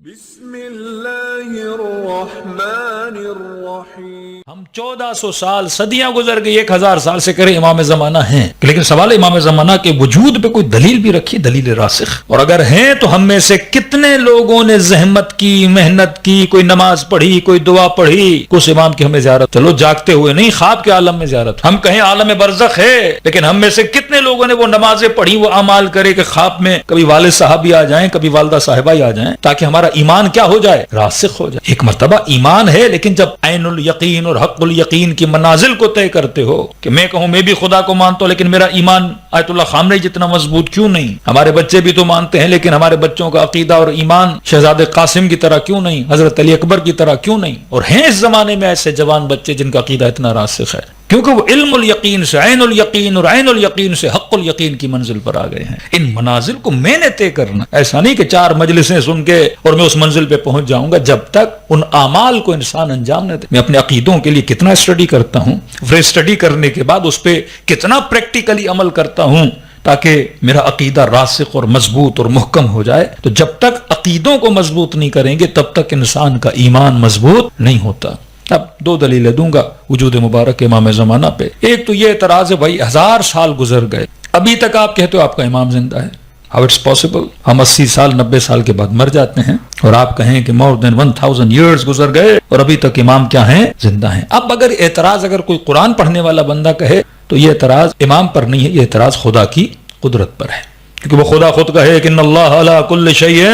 بسم اللہ الرحمن الرحیم۔ ہم 1400 سال صدیاں گزر گئی، 1000 سال سے کرے امام زمانہ ہیں، لیکن سوال امام زمانہ کے وجود پہ کوئی دلیل بھی رکھی، دلیل راسخ؟ اور اگر ہیں تو ہم میں سے کتنے لوگوں نے زحمت کی، محنت کی، کوئی نماز پڑھی، کوئی دعا پڑھی، اس امام کی ہمیں زیارت، چلو جاگتے ہوئے نہیں، خواب کے عالم میں زیارت، ہم کہیں عالم برزخ ہے، لیکن ہم میں سے کتنے لوگوں نے وہ نمازیں پڑھی، وہ اعمال کرے کہ خواب میں کبھی والد صاحب بھی آ جائیں، کبھی والدہ صاحبہ ہی آ جائیں، تاکہ ہمارا ایمان کیا ہو جائے، راسخ ہو جائے۔ ایک مرتبہ ایمان ہے، لیکن جب عین الیقین اور حق الیقین کی منازل کو طے کرتے ہو کہ میں کہوں میں بھی خدا کو مانتا ہوں، لیکن میرا ایمان آیت اللہ خامنئی جتنا مضبوط کیوں نہیں، ہمارے بچے بھی تو مانتے ہیں لیکن ہمارے بچوں کا عقیدہ اور ایمان شہزادے قاسم کی طرح کیوں نہیں، حضرت علی اکبر کی طرح کیوں نہیں؟ اور ہیں اس زمانے میں ایسے جوان بچے جن کا عقیدہ اتنا راسخ ہے، کیونکہ وہ علم الیقین سے عین الیقین اور عین الیقین سے حق الیقین کی منزل پر آ گئے ہیں۔ ان منازل کو میں نے طے کرنا، ایسا نہیں کہ 4 مجلسیں سن کے اور میں اس منزل پہ پہنچ جاؤں گا، جب تک ان اعمال کو انسان انجام نہ دے۔ میں اپنے عقیدوں کے لیے کتنا اسٹڈی کرتا ہوں، پھر اسٹڈی کرنے کے بعد اس پہ کتنا پریکٹیکلی عمل کرتا ہوں تاکہ میرا عقیدہ راسخ اور مضبوط اور محکم ہو جائے۔ تو جب تک عقیدوں کو مضبوط نہیں کریں گے تب تک انسان کا ایمان مضبوط نہیں ہوتا۔ اب 2 دلیلیں دوں گا وجود مبارک امام زمانہ پہ۔ ایک تو یہ اعتراض ہے بھائی 1000 سال گزر گئے، ابھی تک آپ کہتے ہو آپ کا امام زندہ ہے، how it's possible؟ ہم 80 سال 90 سال کے بعد مر جاتے ہیں اور آپ کہیں کہ more than 1000 years گزر گئے اور ابھی تک امام کیا ہیں، زندہ ہیں۔ اب اگر کوئی قرآن پڑھنے والا بندہ کہے تو یہ اعتراض امام پر نہیں ہے، یہ اعتراض خدا کی قدرت پر ہے، کیونکہ وہ خدا خود کہے کہ ان اللہ علی کل شیء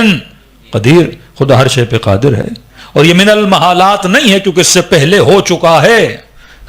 قدیر، خدا ہر شے پہ قادر ہے، اور یہ من المحالات نہیں ہے کیونکہ اس سے پہلے ہو چکا ہے۔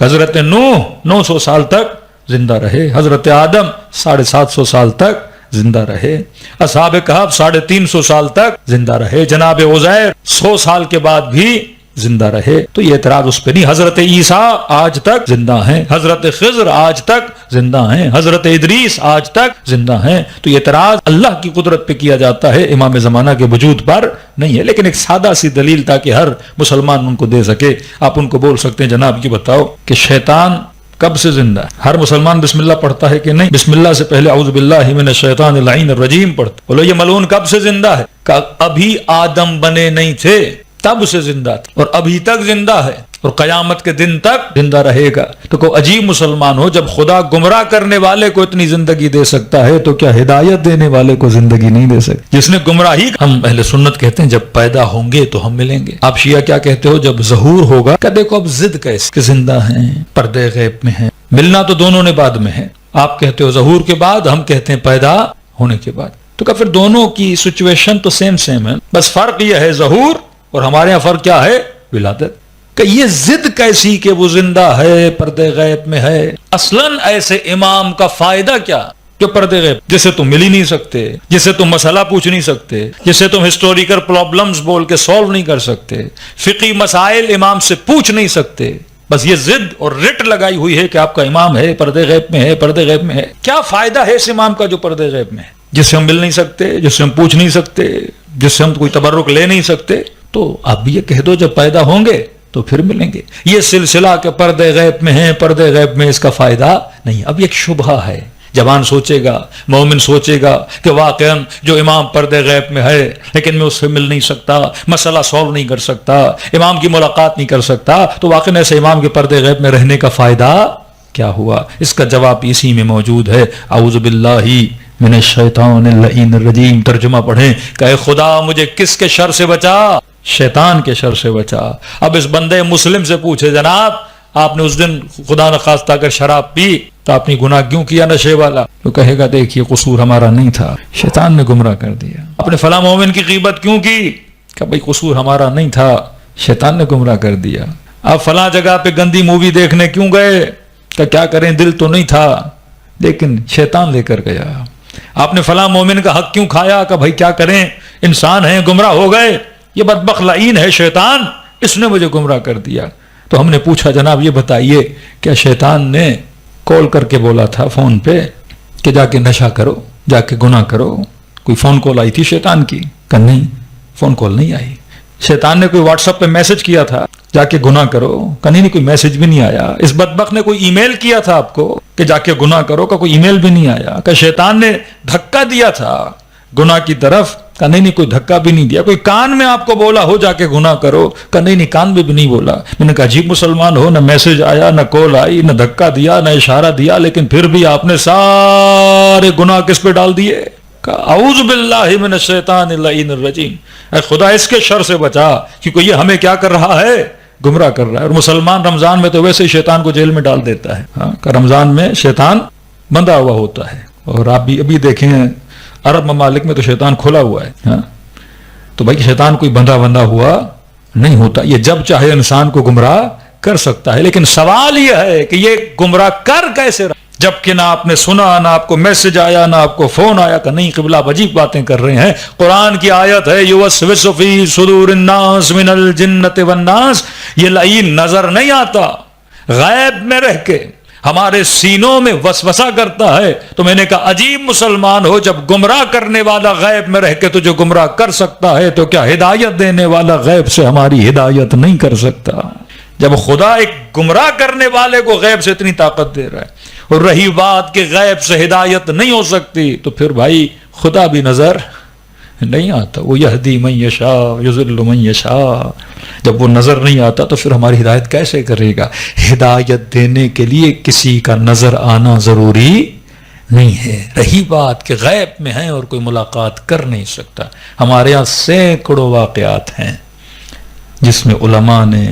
حضرت نوح 900 سال تک زندہ رہے، حضرت آدم 750 سال تک زندہ رہے، اصحاب کہف 350 سال تک زندہ رہے، جناب عزیر 100 سال کے بعد بھی زندہ رہے۔ تو یہ اعتراض اس پہ نہیں۔ حضرت عیسیٰ آج تک زندہ ہیں، حضرت خضر آج تک زندہ ہیں، حضرت ادریس آج تک زندہ ہیں۔ تو یہ اعتراض اللہ کی قدرت پہ کیا جاتا ہے، امام زمانہ کے وجود پر نہیں ہے۔ لیکن ایک سادہ سی دلیل تاکہ ہر مسلمان ان کو دے سکے، آپ ان کو بول سکتے ہیں جناب یہ بتاؤ کہ شیطان کب سے زندہ ہے؟ ہر مسلمان بسم اللہ پڑھتا ہے کہ نہیں؟ بسم اللہ سے پہلے اعوذ باللہ من الشیطان اللعین الرجیم پڑھتا۔ بولو یہ ملعون کب سے زندہ ہے؟ کہ ابھی آدم بنے نہیں تھے تب سے زندہ تھا، اور ابھی تک زندہ ہے اور قیامت کے دن تک زندہ رہے گا۔ تو کوئی عجیب مسلمان ہو، جب خدا گمراہ کرنے والے کو اتنی زندگی دے سکتا ہے تو کیا ہدایت دینے والے کو زندگی نہیں دے سکتا؟ جس نے گمراہی، ہم اہل سنت کہتے ہیں جب پیدا ہوں گے تو ہم ملیں گے۔ آپ شیعہ کیا کہتے ہو جب ظہور ہوگا؟ کہ دیکھو اب ضد کیسے کہ زندہ ہیں، پردے غیب میں ہیں، ملنا تو دونوں نے بعد میں ہے۔ آپ کہتے ہو ظہور کے بعد، ہم کہتے ہیں پیدا ہونے کے بعد۔ تو کہ پھر دونوں کی سچویشن تو سیم ہے، بس فرق یہ ہے ظہور اور ہمارے یہاں فرق کیا ہے؟ ولادت۔ کہ یہ ضد کیسی کہ وہ زندہ ہے، پردے غیب میں ہے؟ اصلاً ایسے امام کا فائدہ کیا جو پردے غیب، جسے تم مل ہی نہیں سکتے، جسے تم مسئلہ پوچھ نہیں سکتے، جسے تم ہسٹوریکل پرابلمز بول کے سولو نہیں کر سکتے، فقہی مسائل امام سے پوچھ نہیں سکتے، بس یہ ضد اور رٹ لگائی ہوئی ہے کہ آپ کا امام ہے، پردے غیب میں ہے، پردے غیب میں ہے۔ کیا فائدہ ہے اس امام کا جو پردے غیب میں ہے، جس سے ہم مل نہیں سکتے، جس سے ہم پوچھ نہیں سکتے، جس سے ہم کوئی تبرک لے نہیں سکتے؟ تو اب یہ کہہ دو جب پیدا ہوں گے تو پھر ملیں گے۔ یہ سلسلہ کہ پردے غیب میں ہیں، پردے غیب میں، اس کا فائدہ نہیں۔ اب یہ ایک شبہہ ہے، جوان سوچے گا، مومن سوچے گا کہ واقعاً جو امام پردے غیب میں ہے لیکن میں اس سے مل نہیں سکتا، مسئلہ سولو نہیں کر سکتا، امام کی ملاقات نہیں کر سکتا، تو واقعاً ایسے امام کے پردے غیب میں رہنے کا فائدہ کیا ہوا؟ اس کا جواب اسی میں موجود ہے۔ اعوذ باللہ من الشیطان اللعین الرجیم، ترجمہ پڑھیں کہ اے خدا مجھے کس کے شر سے بچا؟ شیطان کے شر سے بچا۔ اب اس بندے مسلم سے پوچھے جناب آپ نے اس دن خدا نخواستہ اگر شراب پی تو آپ نے گناہ کیوں کیا نشے والا؟ تو کہے گا دیکھیے قصور ہمارا نہیں تھا، شیطان نے گمراہ کر دیا۔ آپ نے فلاں مومن کی غیبت کیوں کی؟ کہ بھئی قصور ہمارا نہیں تھا، شیطان نے گمراہ کر دیا۔ آپ فلاں جگہ پہ گندی مووی دیکھنے کیوں گئے؟ کہ کیا کریں دل تو نہیں تھا لیکن شیطان لے کر گیا۔ آپ نے فلاں مومن کا حق کیوں کھایا؟ کہ بھائی کیا کریں انسان ہیں، گمراہ ہو گئے، یہ بدبخت لعین ہے شیطان، اس نے مجھے گمراہ کر دیا۔ تو ہم نے پوچھا جناب یہ بتائیے کیا شیطان نے کال کر کے بولا تھا فون پہ کہ جا کے نشہ کرو، جا کے گناہ کرو؟ کوئی فون کال آئی تھی شیطان کی؟ کہ نہیں، فون کال نہیں آئی۔ شیطان نے کوئی واٹس ایپ پہ میسج کیا تھا جا کے گناہ کرو؟ کہ نہیں کوئی میسج بھی نہیں آیا۔ اس بدبخت نے کوئی ای میل کیا تھا آپ کو کہ جا کے گناہ کرو؟ کا کوئی ای میل بھی نہیں آیا۔ کہ شیطان نے دھکا دیا تھا گناہ کی طرف؟ کہا نہیں کوئی دھکا بھی نہیں دیا. کوئی کان میں آپ کو بولا ہو جا کے گناہ کرو؟ کہا نہیں کان میں بھی نہیں بولا. میں نے کہا عجیب مسلمان ہو، نہ میسج آیا، نہ کال آئی، نہ دھکا دیا، نہ اشارہ دیا، لیکن پھر بھی آپ نے سارے گناہ کس پہ ڈال دیے؟ کہا اعوذ باللہ من الشیطان اللعین الرجیم، اے خدا اس کے شر سے بچا، کیونکہ یہ ہمیں کیا کر رہا ہے؟ گمراہ کر رہا ہے. اور مسلمان رمضان میں تو ویسے ہی شیطان کو جیل میں ڈال دیتا ہے. ہاں کہ رمضان میں شیطان بندھا ہوا ہوتا ہے، اور آپ بھی ابھی دیکھیں عرب ممالک میں تو شیطان کھلا ہوا ہے. ہاں تو بھائی شیطان کوئی بندھا ہوا نہیں ہوتا، یہ جب چاہے انسان کو گمراہ کر سکتا ہے. لیکن سوال یہ ہے کہ یہ گمراہ کر کیسے رہا، جبکہ نہ آپ نے سنا، نہ آپ کو میسج آیا، نہ آپ کو فون آیا کہ نہیں قبلہ عجیب باتیں کر رہے ہیں. قرآن کی آیت ہے یوسوس فی صدور الناس من الجنۃ والناس، یہ لعین نظر نہیں آتا، غیب میں رہ کے ہمارے سینوں میں وسوسہ کرتا ہے. تو میں نے کہا عجیب مسلمان ہو، جب گمراہ کرنے والا غیب میں رہ کے تجھے گمراہ کر سکتا ہے تو کیا ہدایت دینے والا غیب سے ہماری ہدایت نہیں کر سکتا؟ جب خدا ایک گمراہ کرنے والے کو غیب سے اتنی طاقت دے رہا ہے، اور رہی بات کہ غیب سے ہدایت نہیں ہو سکتی، تو پھر بھائی خدا بھی نظر نہیں آتا. وہ یہدی من یشاء یضل من یشاء، جب وہ نظر نہیں آتا تو پھر ہماری ہدایت کیسے کرے گا؟ ہدایت دینے کے لیے کسی کا نظر آنا ضروری نہیں ہے. رہی بات کہ غیب میں ہیں اور کوئی ملاقات کر نہیں سکتا. ہمارے یہاں سینکڑوں واقعات ہیں جس میں علماء نے،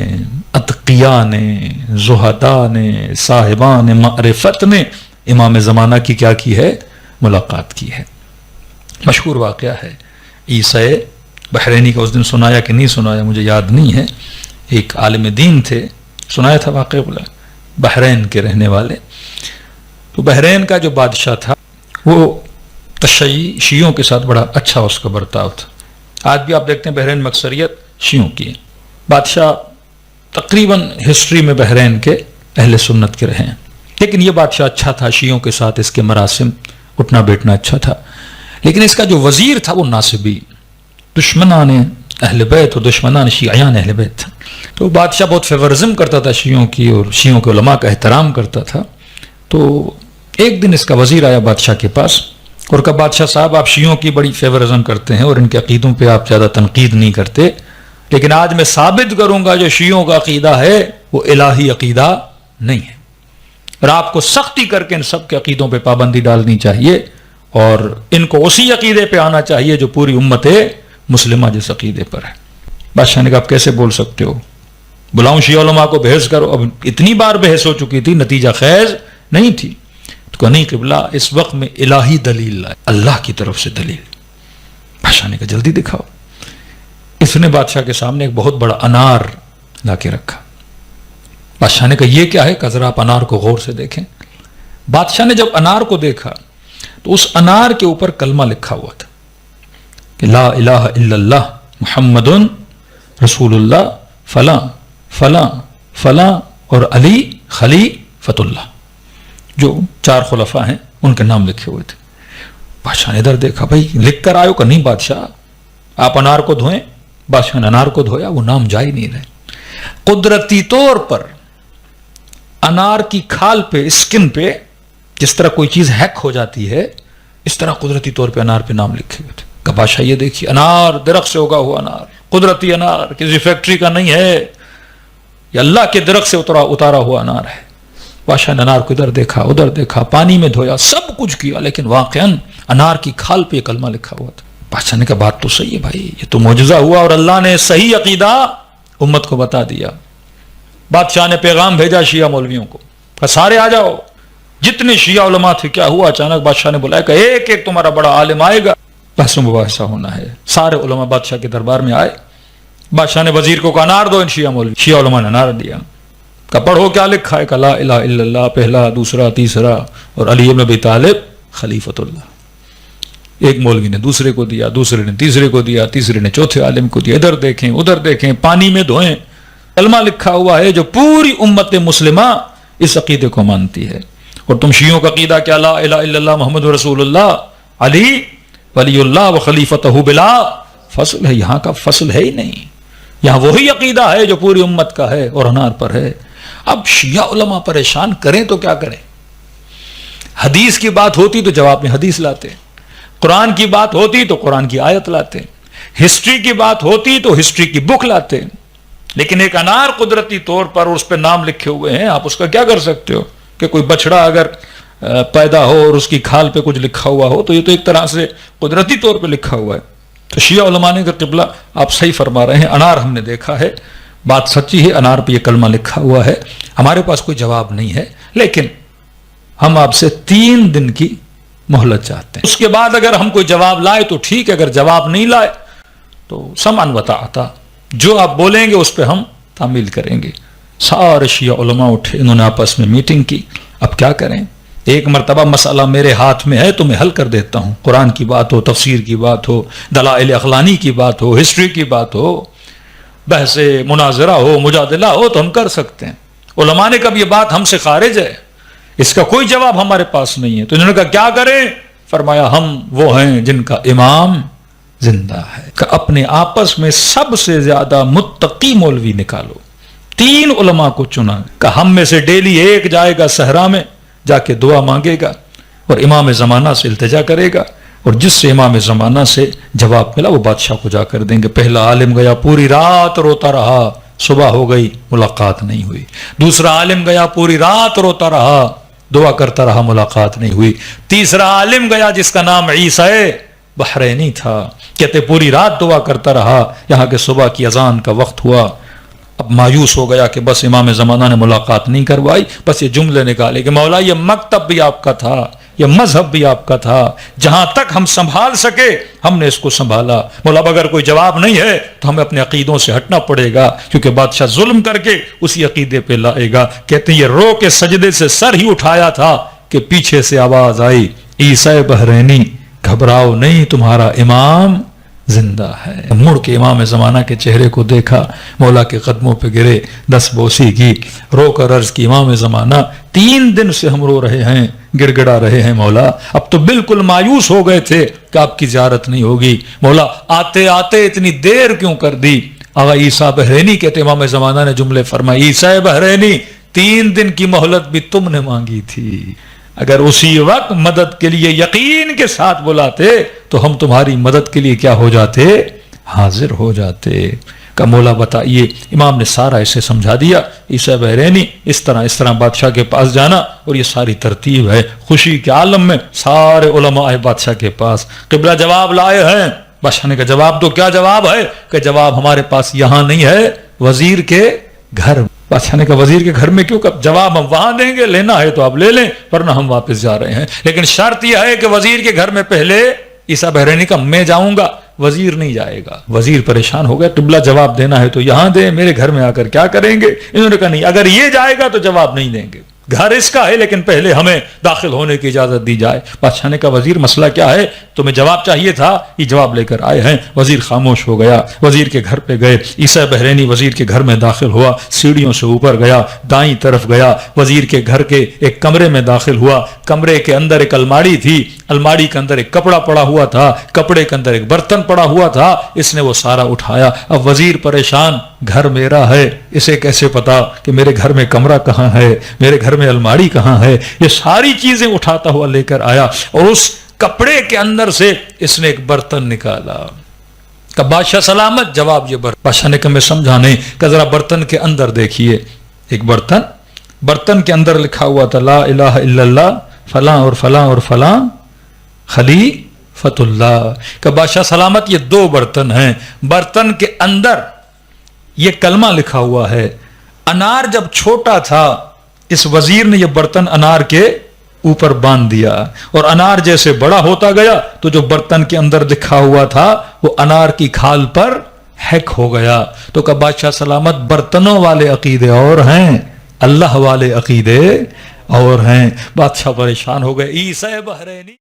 اتقیاء نے، زہداء نے، صاحبان معرفت نے امام زمانہ کی کیا کی ہے؟ ملاقات کی ہے. مشہور واقعہ ہے، عیسیٰ بحرینی کا اس دن سنایا کہ نہیں سنایا مجھے یاد نہیں ہے، ایک عالم دین تھے، سنایا تھا واقعہ، بولا بحرین کے رہنے والے. تو بحرین کا جو بادشاہ تھا وہ شیعوں کے ساتھ بڑا اچھا اس کا برتاؤ تھا. آج بھی آپ دیکھتے ہیں بحرین میں اکثریت شیعوں کی ہے. بادشاہ تقریباً ہسٹری میں بحرین کے اہل سنت کے رہے ہیں، لیکن یہ بادشاہ اچھا تھا، شیعوں کے ساتھ اس کے مراسم اٹھنا بیٹھنا اچھا تھا. لیکن اس کا جو وزیر تھا وہ ناصبی، دشمنان اہل بیت اور دشمنان شیعیان اہل بیت تھا. تو بادشاہ بہت فیورزم کرتا تھا شیعوں کی، اور شیعوں کے علماء کا احترام کرتا تھا. تو ایک دن اس کا وزیر آیا بادشاہ کے پاس اور کہا بادشاہ صاحب آپ شیعوں کی بڑی فیورزم کرتے ہیں اور ان کے عقیدوں پہ آپ زیادہ تنقید نہیں کرتے، لیکن آج میں ثابت کروں گا جو شیعوں کا عقیدہ ہے وہ الہی عقیدہ نہیں ہے، اور آپ کو سختی کر کے ان سب کے عقیدوں پہ پابندی ڈالنی چاہیے، اور ان کو اسی عقیدے پہ آنا چاہیے جو پوری امت مسلمہ جس عقیدے پر ہے. بادشاہ نے کہا آپ کیسے بول سکتے ہو، بلاؤں شیعہ علماء کو بحث کرو. اب اتنی بار بحث ہو چکی تھی، نتیجہ خیز نہیں تھی. تو کہا نہیں قبلہ اس وقت میں الہی دلیل لائے، اللہ کی طرف سے دلیل. بادشاہ نے کہا جلدی دکھاؤ. اس نے بادشاہ کے سامنے ایک بہت بڑا انار لا کے رکھا. بادشاہ نے کہا یہ کیا ہے؟ کہ ذرا آپ انار کو غور سے دیکھیں. بادشاہ نے جب انار کو دیکھا تو اس انار کے اوپر کلمہ لکھا ہوا تھا کہ لا الہ الا اللہ محمد رسول اللہ فلاں فلاں فلاں اور علی خلیفۃ اللہ، جو 4 خلفاء ہیں ان کے نام لکھے ہوئے تھے. بادشاہ نے ادھر دیکھا، بھائی لکھ کر آئے ہو کہ نہیں بادشاہ؟ آپ انار کو دھوئیں. بادشاہ نے انار کو دھویا، وہ نام جا ہی نہیں رہے. قدرتی طور پر انار کی کھال پہ، اسکن پہ جس طرح کوئی چیز ہیک ہو جاتی ہے، اس طرح قدرتی طور پہ انار پہ نام لکھے ہوئے تھے. کہ بادشاہ یہ دیکھیے انار، درخت سے اگا ہوا انار، قدرتی انار، کسی فیکٹری کا نہیں ہے، یہ اللہ کے درخت سے اتارا ہوا انار ہے. بادشاہ نے انار کو ادھر دیکھا ادھر دیکھا، پانی میں دھویا، سب کچھ کیا، لیکن واقعاً انار کی کھال پہ کلمہ لکھا ہوا تھا. بادشاہ نے کہا بات تو صحیح ہے بھائی، یہ تو معجزہ ہوا اور اللہ نے صحیح عقیدہ امت کو بتا دیا. بادشاہ نے پیغام بھیجا شیعہ مولویوں کو، کہا سارے آ جاؤ. جتنے شیعہ علماء تھے، کیا ہوا اچانک بادشاہ نے بلایا کہ ایک ایک تمہارا بڑا عالم آئے گا، بحث و مباحثہ ہونا ہے. سارے علماء بادشاہ کے دربار میں آئے. بادشاہ نے وزیر کو کہا انار دو ان شیعہ مولوی. شیعہ علماء نے انار دیا. کہا پڑھو کیا لکھا ہے؟ کہ لا الہ الا اللہ پہلا دوسرا تیسرا اور علی ابن ابی طالب خلیفۃ اللہ. ایک مولوی نے دوسرے کو دیا، دوسرے نے تیسرے کو دیا، تیسرے نے چوتھے عالم کو دیا. ادھر دیکھیں ادھر دیکھیں، پانی میں دھوئیں، کلمہ لکھا ہوا ہے جو پوری امت مسلمہ اس عقیدے کو مانتی ہے. اور تم شیعوں کا عقیدہ کیا؟ لا الہ الا اللہ محمد رسول اللہ علی ولی اللہ و خلیفتہ بلا فصل ہے. یہاں کا فصل ہے ہی نہیں، یہاں وہی عقیدہ ہے جو پوری امت کا ہے اور انار پر ہے. اب شیعہ علماء پریشان کریں تو کیا کریں؟ حدیث کی بات ہوتی تو جواب میں حدیث لاتے، قرآن کی بات ہوتی تو قرآن کی آیت لاتے, ہسٹری کی بات ہوتی تو ہسٹری کی بک لاتے. لیکن ایک انار قدرتی طور پر اس پہ نام لکھے ہوئے ہیں, آپ اس کا کیا کر سکتے ہو کہ کوئی بچڑا اگر پیدا ہو اور اس کی کھال پہ کچھ لکھا ہوا ہو تو یہ تو ایک طرح سے قدرتی طور پہ لکھا ہوا ہے. تو شیعہ علماء نے کہ قبلہ آپ صحیح فرما رہے ہیں, انار ہم نے دیکھا ہے, بات سچی ہے, انار پہ یہ کلمہ لکھا ہوا ہے. ہمارے پاس کوئی جواب نہیں ہے, لیکن ہم آپ سے 3 دن کی مہلت چاہتے ہیں. اس کے بعد اگر ہم کوئی جواب لائے تو ٹھیک ہے, اگر جواب نہیں لائے تو سمعن و طاعتا, جو آپ بولیں گے اس پہ ہم تعمیل کریں گے. سارے شیعہ علماء اٹھے, انہوں نے آپس میں میٹنگ کی. اب کیا کریں, ایک مرتبہ مسئلہ میرے ہاتھ میں ہے تو میں حل کر دیتا ہوں. قرآن کی بات ہو, تفسیر کی بات ہو, دلائل عقلانی کی بات ہو, ہسٹری کی بات ہو, بحث مناظرہ ہو, مجادلہ ہو تو ہم کر سکتے ہیں. علماء نے کہا یہ بات ہم سے خارج ہے, اس کا کوئی جواب ہمارے پاس نہیں ہے. تو انہوں نے کہا کیا کریں, فرمایا ہم وہ ہیں جن کا امام زندہ ہے. کہ اپنے آپس میں سب سے زیادہ متقی مولوی نکالو. 3 علماء کو چنا, کہ ہم میں سے ڈیلی ایک جائے گا صحرا میں, جا کے دعا مانگے گا اور امام زمانہ سے التجا کرے گا, اور جس سے امام زمانہ سے جواب ملا وہ بادشاہ کو جا کر دیں گے. پہلا عالم گیا پوری رات روتا رہا, صبح ہو گئی ملاقات نہیں ہوئی. دوسرا عالم گیا پوری رات روتا رہا, دعا کرتا رہا, ملاقات نہیں ہوئی. تیسرا عالم گیا جس کا نام عیسی بحرینی تھا, کہتے پوری رات دعا کرتا رہا, یہاں کے صبح کی اذان کا وقت ہوا, اب مایوس ہو گیا کہ بس امام زمانہ نے ملاقات نہیں کروائی. بس یہ جملے نکالے کہ مولا یہ مکتب بھی آپ کا تھا, یہ مذہب بھی آپ کا تھا, جہاں تک ہم سنبھال سکے ہم نے اس کو سنبھالا. مولا اگر کوئی جواب نہیں ہے تو ہمیں اپنے عقیدوں سے ہٹنا پڑے گا, کیونکہ بادشاہ ظلم کر کے اسی عقیدے پہ لائے گا. کہتے ہیں یہ رو کے سجدے سے سر ہی اٹھایا تھا کہ پیچھے سے آواز آئی, عیسی بحرینی گھبراؤ نہیں, تمہارا امام زندہ ہے. مڑ کے امام زمانہ کے چہرے کو دیکھا, مولا کے قدموں پہ گرے, 10 بوسی کی, رو کر عرض کی امام زمانہ 3 دن سے ہم رو رہے ہیں, گڑ گڑا رہے ہیں مولا, اب تو بالکل مایوس ہو گئے تھے کہ آپ کی زیارت نہیں ہوگی. مولا آتے آتے اتنی دیر کیوں کر دی. آغا عیسی بحرینی کہتے امام زمانہ نے جملے فرمائے, عیسی بحرینی 3 دن کی مہلت بھی تم نے مانگی تھی, اگر اسی وقت مدد کے لیے یقین کے ساتھ بلاتے تو ہم تمہاری مدد کے لیے کیا ہو جاتے, حاضر ہو جاتے. کہ مولا بتائیے. امام نے سارا اسے سمجھا دیا, عیسی بحرینی اس طرح بادشاہ کے پاس جانا, اور یہ ساری ترتیب ہے. خوشی کے عالم میں سارے علماء آئے بادشاہ کے پاس, قبلہ جواب لائے ہیں. بادشاہ نے کہا جواب تو کیا جواب ہے, کہ جواب ہمارے پاس یہاں نہیں ہے, وزیر کے گھر. بادشاہ نے کہا وزیر کے گھر میں کیوں, کہ جواب ہم وہاں دیں گے, لینا ہے تو آپ لے لیں, ورنہ ہم واپس جا رہے ہیں. لیکن شرط یہ ہے کہ وزیر کے گھر میں پہلے عیسی بحرینی کا میں جاؤں گا, وزیر نہیں جائے گا. وزیر پریشان ہو گیا, قبلہ جواب دینا ہے تو یہاں دیں, میرے گھر میں آ کر کیا کریں گے. انہوں نے کہا نہیں, اگر یہ جائے گا تو جواب نہیں دیں گے, گھر اس کا ہے لیکن پہلے ہمیں داخل ہونے کی اجازت دی جائے. بادشاہ نے کہا وزیر مسئلہ کیا ہے, تمہیں جواب چاہیے تھا, یہ جواب لے کر آئے ہیں. وزیر خاموش ہو گیا. وزیر کے گھر پہ گئے, عیسی بحرینی وزیر کے گھر میں داخل ہوا, سیڑھیوں سے اوپر گیا, دائیں طرف گیا, وزیر کے گھر کے ایک کمرے میں داخل ہوا. کمرے کے اندر ایک الماڑی تھی, الماڑی کے اندر ایک کپڑا پڑا ہوا تھا, کپڑے کے اندر ایک برتن پڑا ہوا تھا. اس نے وہ سارا اٹھایا. اب وزیر پریشان, گھر میرا ہے, اسے کیسے پتا کہ میرے گھر میں کمرہ کہاں ہے, میرے گھر میں الماڑی کہاں ہے. یہ ساری چیزیں اٹھاتا ہوا لے کر آیا, اور اس کپڑے کے اندر سے اس نے ایک برتن نکالا. کہ بادشاہ سلامت, جواب یہ برتن. بادشاہ نے کہا میں سمجھا نہیں, کہ ذرا برتن کے اندر دیکھیے. ایک برتن کے اندر لکھا ہوا تھا لا الہ الا اللہ فلاں اور فلاں اور فلاں خلیفۃ اللہ. کہ بادشاہ سلامت یہ 2 برتن ہیں, برتن کے اندر یہ کلمہ لکھا ہوا ہے. انار جب چھوٹا تھا اس وزیر نے یہ برتن انار کے اوپر باندھ دیا, اور انار جیسے بڑا ہوتا گیا تو جو برتن کے اندر لکھا ہوا تھا وہ انار کی کھال پر ہیک ہو گیا. تو کہ بادشاہ سلامت برتنوں والے عقیدے اور ہیں, اللہ والے عقیدے اور ہیں. بادشاہ پریشان ہو گئے. عیسی بحرینی